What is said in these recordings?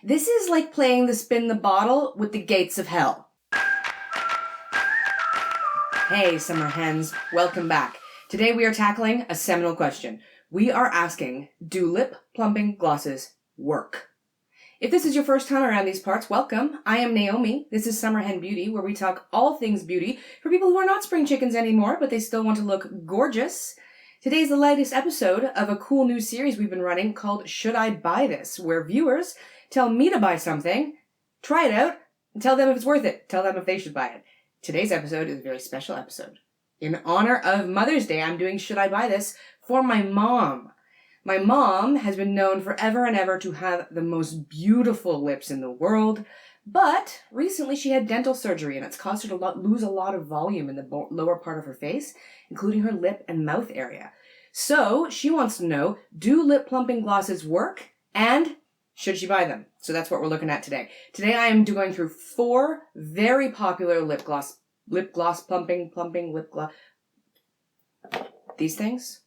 This is like playing the spin the bottle with the gates of hell. Hey, summer hens, welcome back. Today we are tackling a seminal question. We are asking, do lip plumping glosses work? If this is your first time around these parts, welcome. I am Naomi. This is Summer Hen Beauty, where we talk all things beauty for people who are not spring chickens anymore, but they still want to look gorgeous. Today's the latest episode of a cool new series we've been running called Should I Buy This?, where viewers tell me to buy something, try it out, and tell them if it's worth it. Tell them if they should buy it. Today's episode is a very special episode. In honor of Mother's Day, I'm doing Should I Buy This? For my mom. My mom has been known forever and ever to have the most beautiful lips in the world, but recently she had dental surgery and it's caused her to lose a lot of volume in the lower part of her face, including her lip and mouth area. So she wants to know, do lip plumping glosses work and should she buy them? So that's what we're looking at today. Today I am going through 4 very popular lip gloss plumping lip gloss, these things.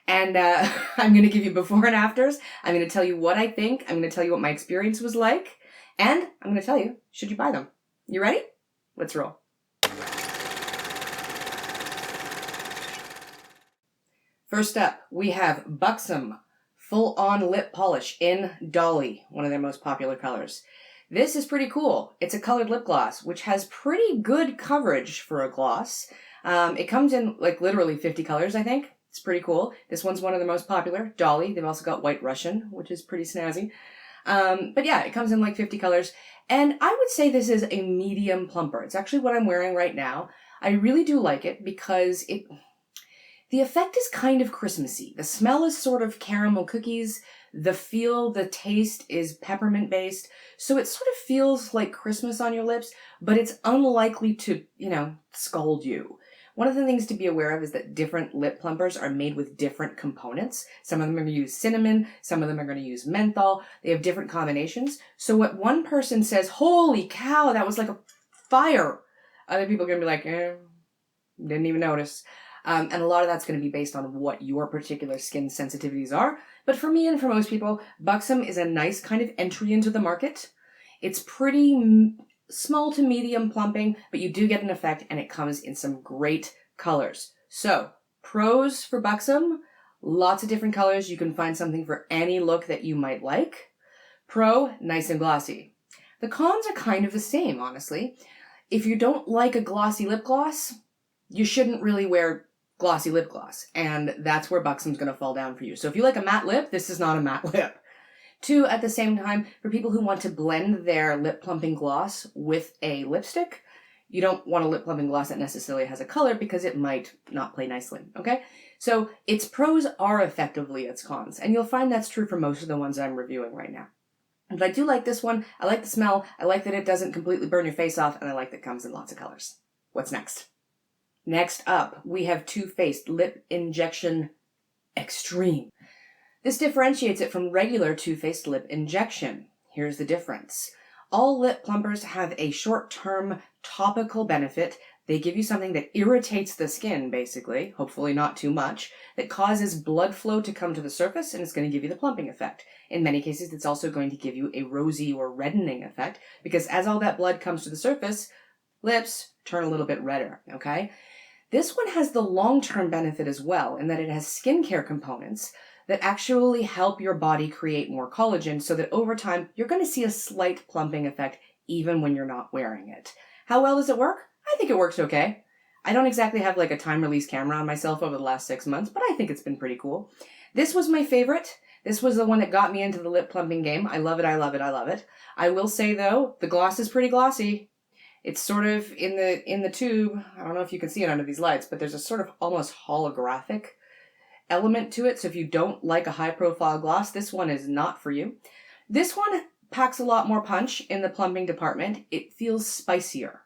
And I'm going to give you before and afters. I'm going to tell you what I think. I'm going to tell you what my experience was like. And I'm going to tell you, should you buy them? You ready? Let's roll. First up, we have Buxom Full-On Lip Polish in Dolly, one of their most popular colors. This is pretty cool. It's a colored lip gloss, which has pretty good coverage for a gloss. It comes in like literally 50 colors, I think. It's pretty cool. This one's one of the most popular, Dolly. They've also got White Russian, which is pretty snazzy. But yeah, it comes in like 50 colors. And I would say this is a medium plumper. It's actually what I'm wearing right now. I really do like it because the effect is kind of Christmassy. The smell is sort of caramel cookies. The taste is peppermint based. So it sort of feels like Christmas on your lips, but it's unlikely to, scald you. One of the things to be aware of is that different lip plumpers are made with different components. Some of them are going to use cinnamon, some of them are going to use menthol. They have different combinations. So what one person says, holy cow, that was like a fire. Other people are going to be like, didn't even notice. And a lot of that's going to be based on what your particular skin sensitivities are. But for me and for most people, Buxom is a nice kind of entry into the market. It's pretty small to medium plumping, but you do get an effect and it comes in some great colors. So, pros for Buxom, lots of different colors. You can find something for any look that you might like. Pro, nice and glossy. The cons are kind of the same, honestly. If you don't like a glossy lip gloss, you shouldn't really wear glossy lip gloss, and that's where Buxom's going to fall down for you. So if you like a matte lip, this is not a matte lip. 2, at the same time, for people who want to blend their lip plumping gloss with a lipstick, you don't want a lip plumping gloss that necessarily has a color because it might not play nicely, okay? So its pros are effectively its cons, and you'll find that's true for most of the ones I'm reviewing right now. But I do like this one. I like the smell. I like that it doesn't completely burn your face off, and I like that it comes in lots of colors. What's next? Next up, we have Too Faced Lip Injection Extreme. This differentiates it from regular Too Faced lip injection. Here's the difference. All lip plumpers have a short-term topical benefit. They give you something that irritates the skin, basically, hopefully not too much, that causes blood flow to come to the surface, and it's going to give you the plumping effect. In many cases, it's also going to give you a rosy or reddening effect, because as all that blood comes to the surface, lips turn a little bit redder, okay? This one has the long-term benefit as well, in that it has skincare components that actually help your body create more collagen so that over time, you're going to see a slight plumping effect even when you're not wearing it. How well does it work? I think it works okay. I don't exactly have like a time-release camera on myself over the last 6 months, but I think it's been pretty cool. This was my favorite. This was the one that got me into the lip plumping game. I love it, I love it, I love it. I will say though, the gloss is pretty glossy. It's sort of in the tube. I don't know if you can see it under these lights, but there's a sort of almost holographic element to it. So if you don't like a high profile gloss, this one is not for you. This one packs a lot more punch in the plumping department. It feels spicier.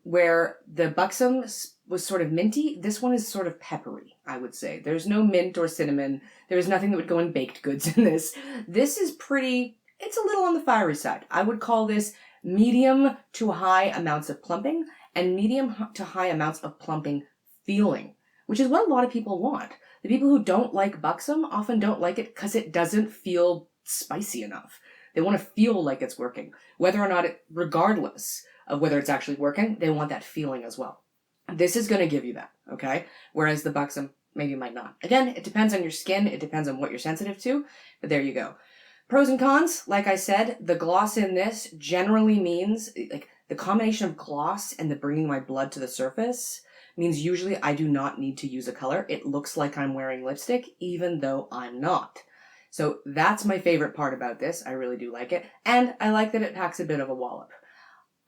Where the Buxom was sort of minty, this one is sort of peppery, I would say. There's no mint or cinnamon. There's nothing that would go in baked goods in this. This is it's a little on the fiery side. I would call this medium to high amounts of plumping and medium to high amounts of plumping feeling, which is what a lot of people want. The people who don't like Buxom often don't like it because it doesn't feel spicy enough. They want to feel like it's working. Whether or not regardless of whether it's actually working, they want that feeling as well. This is going to give you that, okay? Whereas the Buxom maybe might not. Again, it depends on your skin. It depends on what you're sensitive to. But there you go. Pros and cons, like I said, the gloss in this generally means, like, the combination of gloss and the bringing my blood to the surface means usually I do not need to use a color. It looks like I'm wearing lipstick, even though I'm not. So that's my favorite part about this. I really do like it. And I like that it packs a bit of a wallop.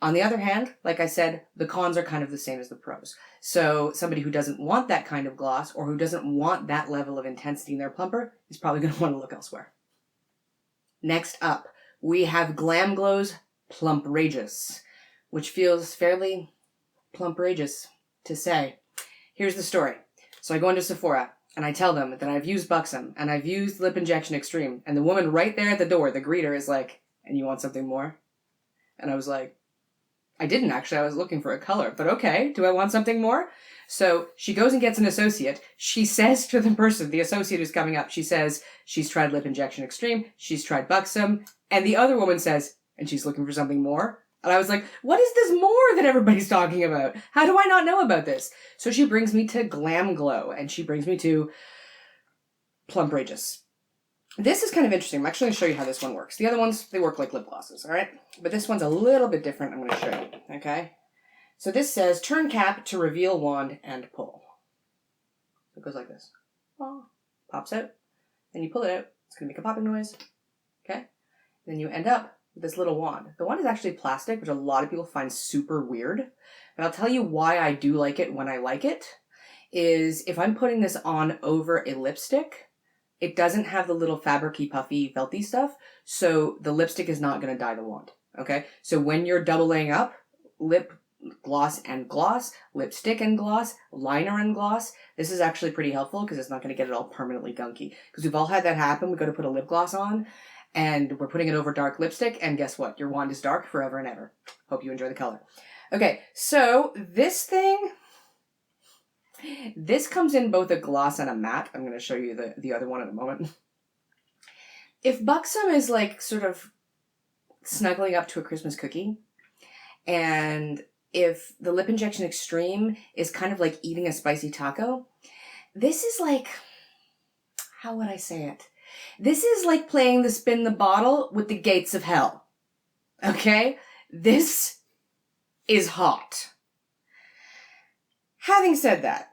On the other hand, like I said, the cons are kind of the same as the pros. So somebody who doesn't want that kind of gloss or who doesn't want that level of intensity in their plumper is probably going to want to look elsewhere. Next up, we have Glamglow's Plumprageous, which feels fairly plumperageous to say. Here's the story. So I go into Sephora and I tell them that I've used Buxom and I've used Lip Injection Extreme. And the woman right there at the door, the greeter, is like, "And you want something more?" And I was like, I didn't actually. I was looking for a color, but okay. Do I want something more? So she goes and gets an associate. She says to the person, the associate who's coming up, she says she's tried Lip Injection Extreme, she's tried Buxom, and the other woman says, and she's looking for something more. And I was like, what is this more that everybody's talking about? How do I not know about this? So she brings me to Glamglow, and she brings me to Plumprageous. This is kind of interesting. I'm actually going to show you how this one works. The other ones, they work like lip glosses, all right? But this one's a little bit different. I'm going to show you, okay? So this says, turn cap to reveal wand and pull. So it goes like this. Oh, pops out. Then you pull it out. It's going to make a popping noise, okay? Then you end up with this little wand. The wand is actually plastic, which a lot of people find super weird. But I'll tell you why I do like it when I like it, is if I'm putting this on over a lipstick, it doesn't have the little fabricy, puffy, felty stuff, so the lipstick is not going to dye the wand, okay? So when you're doubling up, lip gloss and gloss, lipstick and gloss, liner and gloss, this is actually pretty helpful because it's not going to get it all permanently gunky. Because we've all had that happen. We go to put a lip gloss on, and we're putting it over dark lipstick, and guess what? Your wand is dark forever and ever. Hope you enjoy the color. Okay, so this thing... This comes in both a gloss and a matte. I'm going to show you the other one in a moment. If Buxom is like sort of snuggling up to a Christmas cookie, and if the Lip Injection Extreme is kind of like eating a spicy taco, this is like, how would I say it? This is like playing the spin the bottle with the gates of hell. Okay? This is hot. Having said that,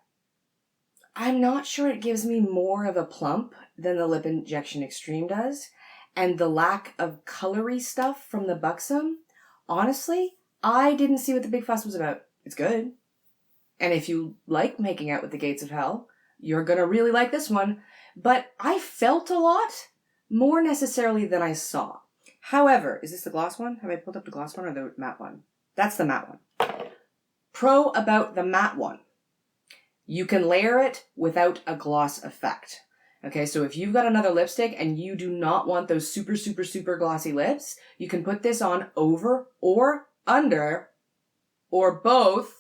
I'm not sure it gives me more of a plump than the Lip Injection Extreme does. And the lack of colory stuff from the Buxom, honestly, I didn't see what the big fuss was about. It's good. And if you like making out with the gates of hell, you're going to really like this one. But I felt a lot more necessarily than I saw. However, is this the gloss one? Have I pulled up the gloss one or the matte one? That's the matte one. Pro about the matte one. You can layer it without a gloss effect. Okay, so if you've got another lipstick and you do not want those super, super, super glossy lips, you can put this on over or under or both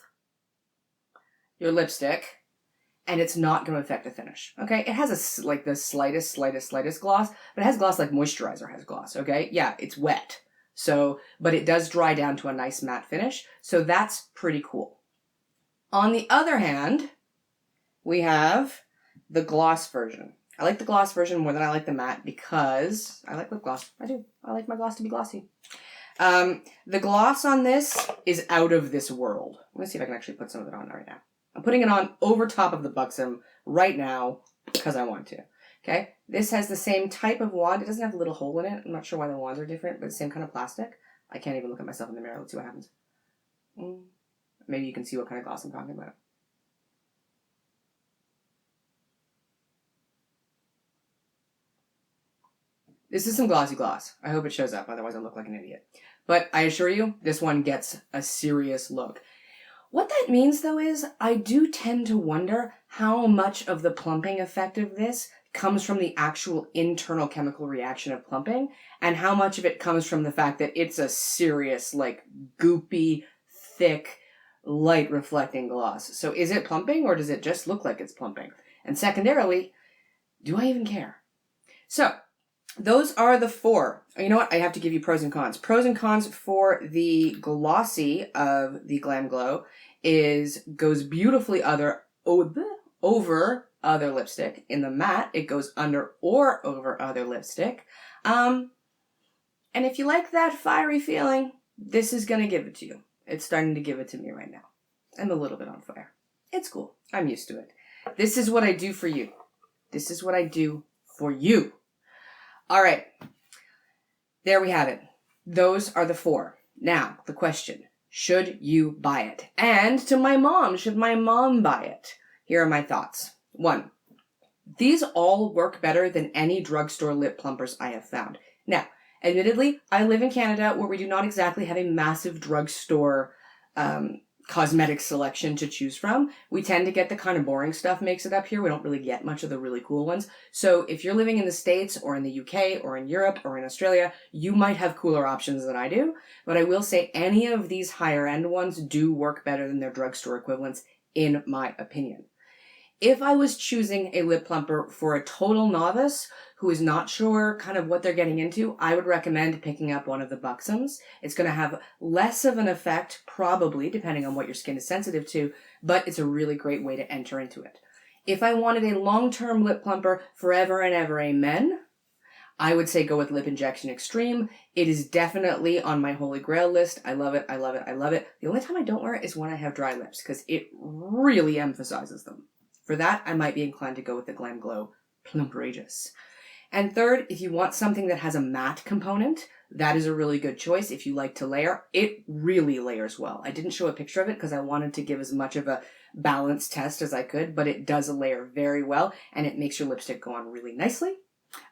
your lipstick, and it's not going to affect the finish. Okay, it has like the slightest gloss, but it has gloss like moisturizer has gloss. Okay, yeah, it's wet. So, but it does dry down to a nice matte finish. So that's pretty cool. On the other hand, we have the gloss version. I like the gloss version more than I like the matte because I like lip gloss. I do. I like my gloss to be glossy. The gloss on this is out of this world. Let me see if I can actually put some of it on right now. I'm putting it on over top of the Buxom right now because I want to. Okay? This has the same type of wand. It doesn't have a little hole in it. I'm not sure why the wands are different, but the same kind of plastic. I can't even look at myself in the mirror. Let's see what happens. Maybe you can see what kind of gloss I'm talking about. This is some glossy gloss. I hope it shows up, otherwise I'll look like an idiot. But I assure you, this one gets a serious look. What that means, though, is I do tend to wonder how much of the plumping effect of this comes from the actual internal chemical reaction of plumping, and how much of it comes from the fact that it's a serious, like, goopy, thick, light reflecting gloss. So is it plumping, or does it just look like it's plumping? And secondarily, do I even care? So, those are the 4. You know what? I have to give you pros and cons. Pros and cons for the glossy of the Glamglow goes beautifully over other lipstick. In the matte, it goes under or over other lipstick. And if you like that fiery feeling, this is going to give it to you. It's starting to give it to me right now. I'm a little bit on fire. It's cool. I'm used to it. This is what I do for you. This is what I do for you. All right. There we have it. Those are the 4. Now, the question, should you buy it? And to my mom, should my mom buy it? Here are my thoughts. 1, these all work better than any drugstore lip plumpers I have found. Now, admittedly, I live in Canada where we do not exactly have a massive drugstore cosmetic selection to choose from. We tend to get the kind of boring stuff mix it up here. We don't really get much of the really cool ones. So if you're living in the States or in the UK or in Europe or in Australia, you might have cooler options than I do. But I will say any of these higher end ones do work better than their drugstore equivalents, in my opinion. If I was choosing a lip plumper for a total novice who is not sure kind of what they're getting into, I would recommend picking up one of the Buxoms. It's going to have less of an effect, probably, depending on what your skin is sensitive to, but it's a really great way to enter into it. If I wanted a long-term lip plumper forever and ever, amen, I would say go with Lip Injection Extreme. It is definitely on my holy grail list. I love it, I love it, I love it. The only time I don't wear it is when I have dry lips, because it really emphasizes them. For that, I might be inclined to go with the Glamglow Plumprageous. And third, if you want something that has a matte component, that is a really good choice. If you like to layer, it really layers well. I didn't show a picture of it because I wanted to give as much of a balanced test as I could, but it does layer very well, and it makes your lipstick go on really nicely.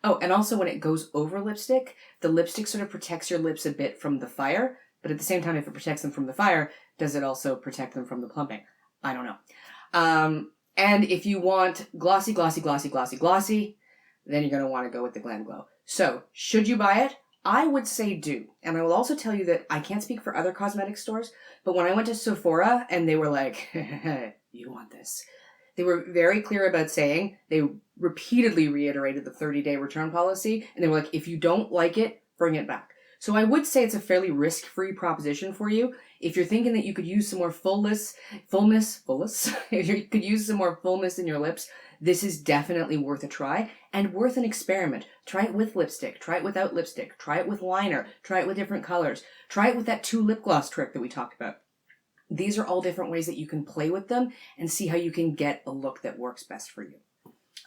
Oh, and also when it goes over lipstick, the lipstick sort of protects your lips a bit from the fire, but at the same time, if it protects them from the fire, does it also protect them from the plumping? I don't know. And if you want glossy, glossy, glossy, glossy, glossy, then you're going to want to go with the Glamglow. So, should you buy it? I would say do. And I will also tell you that I can't speak for other cosmetic stores, but when I went to Sephora and they were like, you want this, they were very clear about saying, they repeatedly reiterated the 30-day return policy, and they were like, if you don't like it, bring it back. So I would say it's a fairly risk-free proposition for you. If you're thinking that you could use some more fullness, if you could use some more fullness in your lips, this is definitely worth a try and worth an experiment. Try it with lipstick, try it without lipstick, try it with liner, try it with different colors, try it with that 2 lip gloss trick that we talked about. These are all different ways that you can play with them and see how you can get a look that works best for you.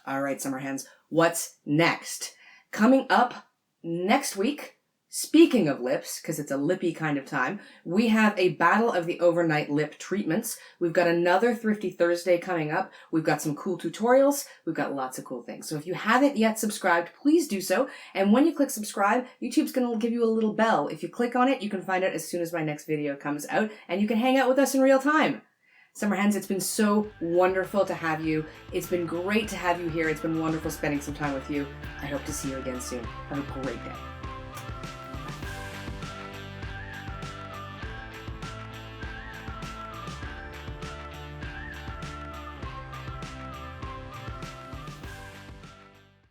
All right, summer hens, what's next? Coming up next week, speaking of lips, because it's a lippy kind of time, we have a battle of the overnight lip treatments. We've got another Thrifty Thursday coming up. We've got some cool tutorials. We've got lots of cool things. So if you haven't yet subscribed, please do so. And when you click subscribe, YouTube's going to give you a little bell. If you click on it, you can find out as soon as my next video comes out, and you can hang out with us in real time. Summer hens, it's been so wonderful to have you. It's been great to have you here. It's been wonderful spending some time with you. I hope to see you again soon. Have a great day.